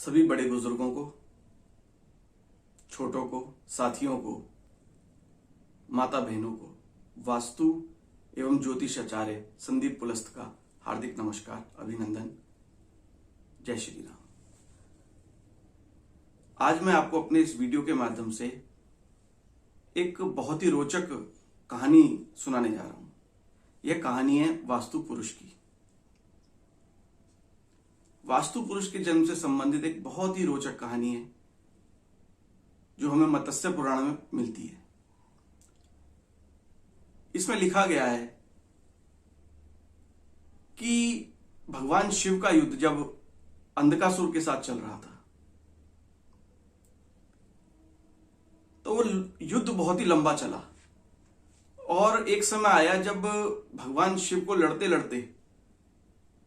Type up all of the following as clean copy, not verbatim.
सभी बड़े बुजुर्गों को, छोटों को, साथियों को, माता बहनों को वास्तु एवं ज्योतिष आचार्य संदीप पुलस्त का हार्दिक नमस्कार, अभिनंदन। जय श्री राम। आज मैं आपको अपने इस वीडियो के माध्यम से एक बहुत ही रोचक कहानी सुनाने जा रहा हूं। यह कहानी है वास्तु पुरुष की। वास्तु पुरुष के जन्म से संबंधित एक बहुत ही रोचक कहानी है जो हमें मत्स्य पुराण में मिलती है। इसमें लिखा गया है कि भगवान शिव का युद्ध जब अंधकासुर के साथ चल रहा था तो वो युद्ध बहुत ही लंबा चला और एक समय आया जब भगवान शिव को लड़ते लड़ते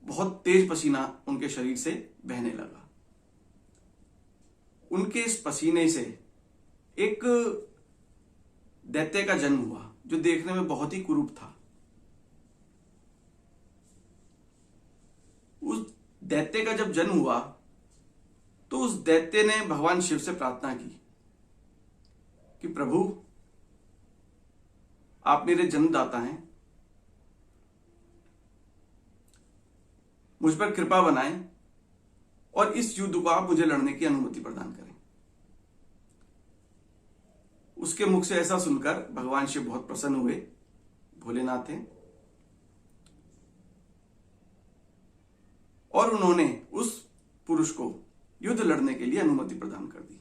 बहुत तेज पसीना उनके शरीर से बहने लगा। उनके इस पसीने से एक दैत्य का जन्म हुआ जो देखने में बहुत ही कुरूप था। उस दैत्य का जब जन्म हुआ तो उस दैत्य ने भगवान शिव से प्रार्थना की कि प्रभु, आप मेरे जन्मदाता हैं, मुझ पर कृपा बनाएं और इस युद्ध को आप मुझे लड़ने की अनुमति प्रदान करें। उसके मुख से ऐसा सुनकर भगवान शिव बहुत प्रसन्न हुए, भोलेनाथ हैं, और उन्होंने उस पुरुष को युद्ध लड़ने के लिए अनुमति प्रदान कर दी।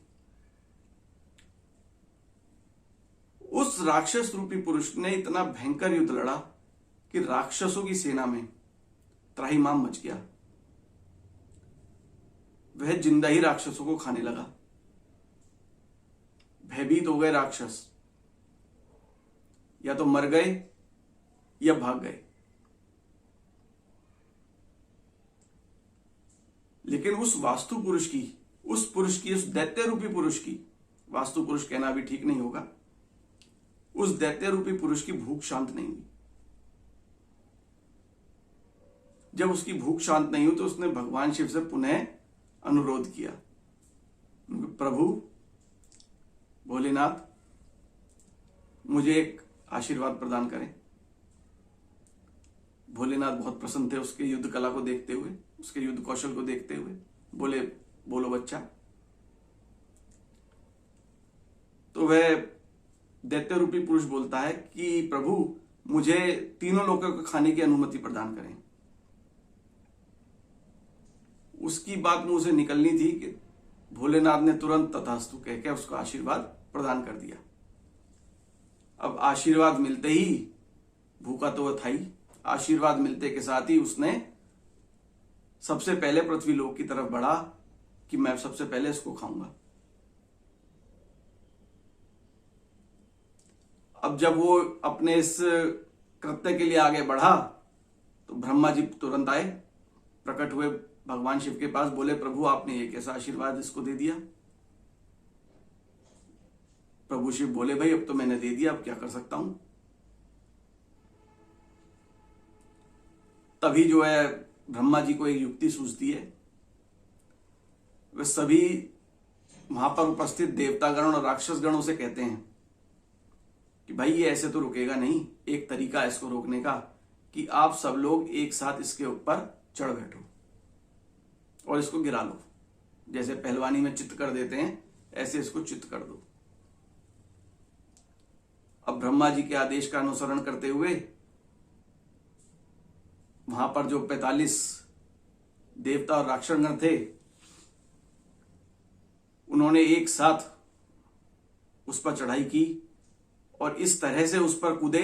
उस राक्षस रूपी पुरुष ने इतना भयंकर युद्ध लड़ा कि राक्षसों की सेना में त्राहिमाम मच गया। वह जिंदा ही राक्षसों को खाने लगा। भयभीत हो गए राक्षस, या तो मर गए या भाग गए। लेकिन उस वास्तु पुरुष की, उस दैत्य रूपी पुरुष की, वास्तु पुरुष कहना भी ठीक नहीं होगा, उस दैत्य रूपी पुरुष की भूख शांत नहीं हुई। जब उसकी भूख शांत नहीं हुई तो उसने भगवान शिव से पुनः अनुरोध किया, प्रभु भोलेनाथ, मुझे एक आशीर्वाद प्रदान करें। भोलेनाथ बहुत प्रसन्न थे उसके युद्ध कला को देखते हुए, उसके युद्ध कौशल को देखते हुए। बोले, बोलो बच्चा। तो वह दैत्य रूपी पुरुष बोलता है कि प्रभु, मुझे तीनों लोगों को खाने की अनुमति प्रदान करें। उसकी बात मुंह से निकलनी थी कि भोलेनाथ ने तुरंत तथास्तु कहकर उसको आशीर्वाद प्रदान कर दिया। अब आशीर्वाद मिलते ही, भूखा तो वह था ही, आशीर्वाद मिलते के साथ ही उसने सबसे पहले पृथ्वी लोक की तरफ बढ़ा कि मैं सबसे पहले इसको खाऊंगा। अब जब वो अपने इस कृत्य के लिए आगे बढ़ा तो ब्रह्मा जी तुरंत आए, प्रकट हुए भगवान शिव के पास। बोले, प्रभु आपने एक ऐसा आशीर्वाद इसको दे दिया। प्रभु शिव बोले, भाई अब तो मैंने दे दिया, अब क्या कर सकता हूं। तभी जो है ब्रह्मा जी को एक युक्ति सूझती है। वे सभी वहां पर उपस्थित देवतागण और राक्षस गणों से कहते हैं कि भाई ये ऐसे तो रुकेगा नहीं, एक तरीका है इसको रोकने का कि आप सब लोग एक साथ इसके ऊपर चढ़ बैठो और इसको गिरा लो। जैसे पहलवानी में चित्त कर देते हैं, ऐसे इसको चित्त कर दो। अब ब्रह्मा जी के आदेश का अनुसरण करते हुए वहां पर जो 45 देवता और राक्षसगण थे, उन्होंने एक साथ उस पर चढ़ाई की और इस तरह से उस पर कूदे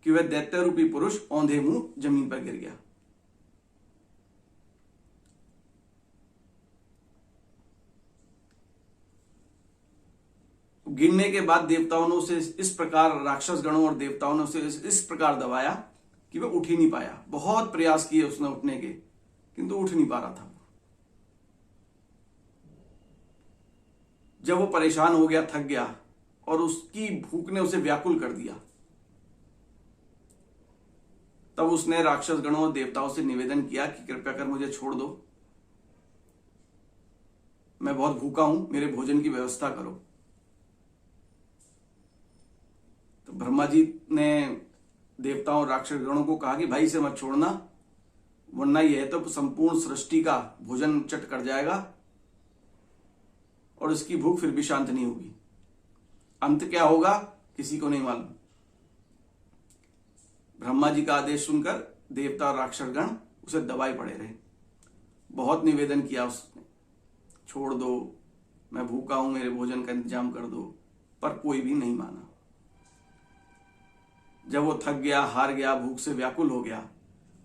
कि वह दैत्य रूपी पुरुष औंधे मुंह जमीन पर गिर गया। गिरने के बाद देवताओं ने उसे इस प्रकार, राक्षस गणों और देवताओं ने उसे इस प्रकार दबाया कि वह उठ ही नहीं पाया। बहुत प्रयास किए उसने उठने के, किंतु उठ नहीं पा रहा था। जब वो परेशान हो गया, थक गया और उसकी भूख ने उसे व्याकुल कर दिया, तब उसने राक्षस गणों और देवताओं से निवेदन किया कि कृपया कर मुझे छोड़ दो, मैं बहुत भूखा हूं, मेरे भोजन की व्यवस्था करो। तो ब्रह्मा जी ने देवताओं राक्षस गणों को कहा कि भाई इसे मत छोड़ना, वरना यह तो संपूर्ण सृष्टि का भोजन चट कर जाएगा और इसकी भूख फिर भी शांत नहीं होगी। अंत क्या होगा किसी को नहीं मालूम। ब्रह्मा जी का आदेश सुनकर देवता और राक्षसगण उसे दबाए पड़े रहे। बहुत निवेदन किया उसने, छोड़ दो, मैं भूखा हूं, मेरे भोजन का इंतजाम कर दो, पर कोई भी नहीं माना। जब वो थक गया, हार गया, भूख से व्याकुल हो गया,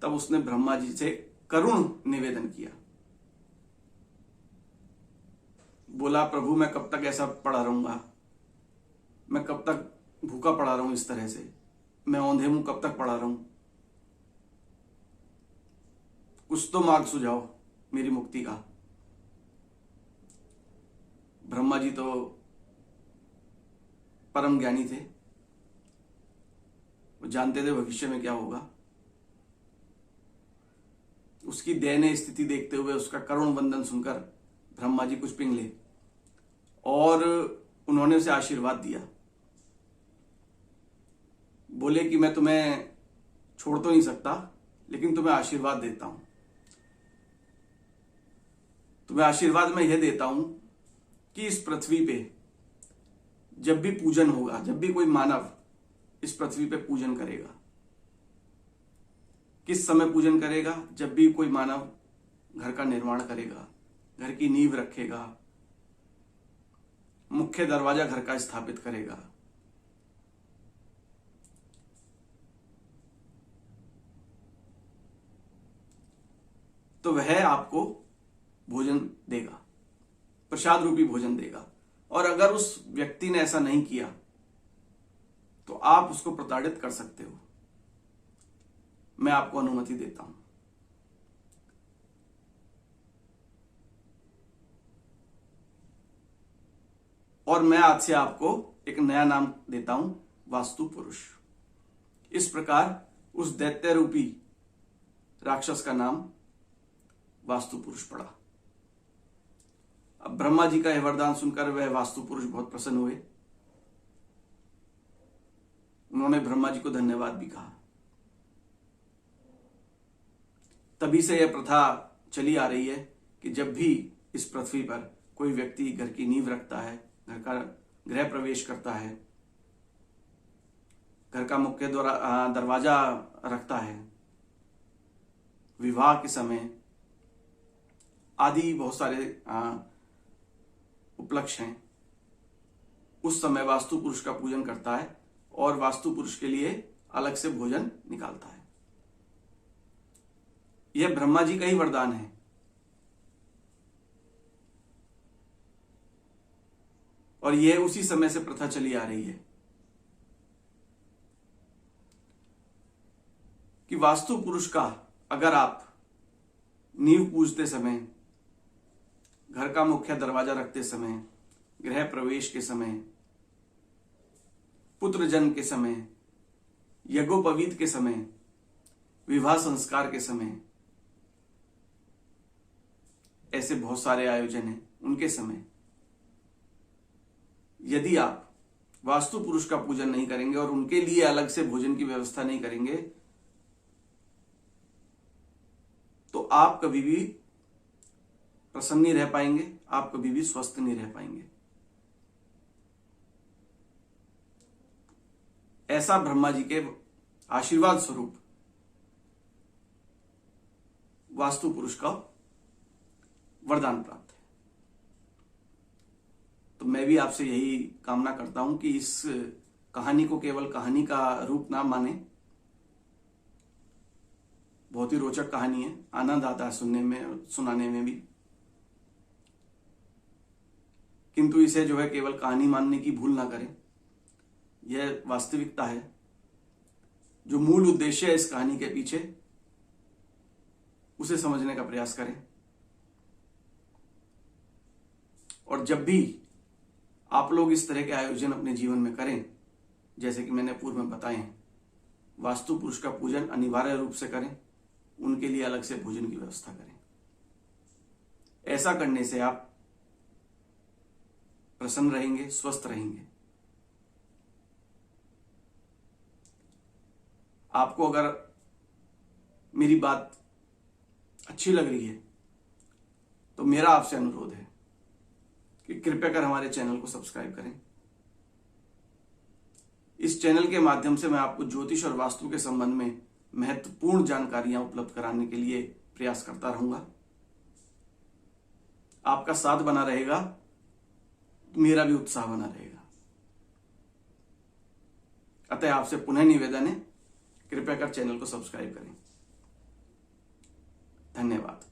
तब उसने ब्रह्मा जी से करुण निवेदन किया। बोला, प्रभु मैं कब तक ऐसा पड़ा रहूंगा, मैं कब तक भूखा पड़ा रहूं, इस तरह से मैं औंधे मुंह कब तक पड़ा रहूं, कुछ तो मार्ग सुझाओ मेरी मुक्ति का। ब्रह्मा जी तो परम ज्ञानी थे, वो जानते थे भविष्य में क्या होगा। उसकी दयनीय स्थिति देखते हुए, उसका करुण वंदन सुनकर ब्रह्मा जी कुछ पिघले और उन्होंने उसे आशीर्वाद दिया। बोले कि मैं तुम्हें छोड़ तो नहीं सकता, लेकिन तुम्हें आशीर्वाद देता हूं। तुम्हें आशीर्वाद मैं यह देता हूं कि इस पृथ्वी पे जब भी पूजन होगा, जब भी कोई मानव इस पृथ्वी पे पूजन करेगा, किस समय पूजन करेगा, जब भी कोई मानव घर का निर्माण करेगा, घर की नींव रखेगा, मुख्य दरवाजा घर का स्थापित करेगा, तो वह आपको भोजन देगा, प्रसाद रूपी भोजन देगा। और अगर उस व्यक्ति ने ऐसा नहीं किया तो आप उसको प्रताड़ित कर सकते हो, मैं आपको अनुमति देता हूं। और मैं आज से आपको एक नया नाम देता हूं, वास्तु पुरुष। इस प्रकार उस दैत्य रूपी राक्षस का नाम वास्तु पुरुष पड़ा। अब ब्रह्मा जी का यह वरदान सुनकर वह वास्तु पुरुष बहुत प्रसन्न हुए। उन्होंने ब्रह्मा जी को धन्यवाद भी कहा। तभी से यह प्रथा चली आ रही है कि जब भी इस पृथ्वी पर कोई व्यक्ति घर की नींव रखता है, घर का गृह प्रवेश करता है, घर का मुख्य दरवाजा रखता है, विवाह के समय आदि बहुत सारे उपलक्ष्य हैं, उस समय वास्तु पुरुष का पूजन करता है और वास्तु पुरुष के लिए अलग से भोजन निकालता है। यह ब्रह्मा जी का ही वरदान है। और यह उसी समय से प्रथा चली आ रही है कि वास्तु पुरुष का अगर आप नींव पूजते समय, घर का मुख्य दरवाजा रखते समय, गृह प्रवेश के समय, पुत्र जन्म के समय, यज्ञोपवीत के समय, विवाह संस्कार के समय, ऐसे बहुत सारे आयोजन हैं, उनके समय यदि आप वास्तु पुरुष का पूजन नहीं करेंगे और उनके लिए अलग से भोजन की व्यवस्था नहीं करेंगे, तो आप कभी भी प्रसन्न नहीं रह पाएंगे, आप कभी भी स्वस्थ नहीं रह पाएंगे। ऐसा ब्रह्मा जी के आशीर्वाद स्वरूप वास्तु पुरुष का वरदान प्राप्त है। तो मैं भी आपसे यही कामना करता हूं कि इस कहानी को केवल कहानी का रूप ना माने। बहुत ही रोचक कहानी है, आनंद आता है सुनने में, सुनाने में भी, किंतु इसे जो है केवल कहानी मानने की भूल ना करें। यह वास्तविकता है, जो मूल उद्देश्य है इस कहानी के पीछे, उसे समझने का प्रयास करें। और जब भी आप लोग इस तरह के आयोजन अपने जीवन में करें, जैसे कि मैंने पूर्व में बताए हैं, वास्तु पुरुष का पूजन अनिवार्य रूप से करें, उनके लिए अलग से भोजन की व्यवस्था करें। ऐसा करने से आप प्रसन्न रहेंगे, स्वस्थ रहेंगे। आपको अगर मेरी बात अच्छी लग रही है तो मेरा आपसे अनुरोध है कि कृपया कर हमारे चैनल को सब्सक्राइब करें। इस चैनल के माध्यम से मैं आपको ज्योतिष और वास्तु के संबंध में महत्वपूर्ण जानकारियां उपलब्ध कराने के लिए प्रयास करता रहूंगा। आपका साथ बना रहेगा, मेरा भी उत्साह बना रहेगा। अतः आपसे पुनः निवेदन है, कृपया कर चैनल को सब्सक्राइब करें। धन्यवाद।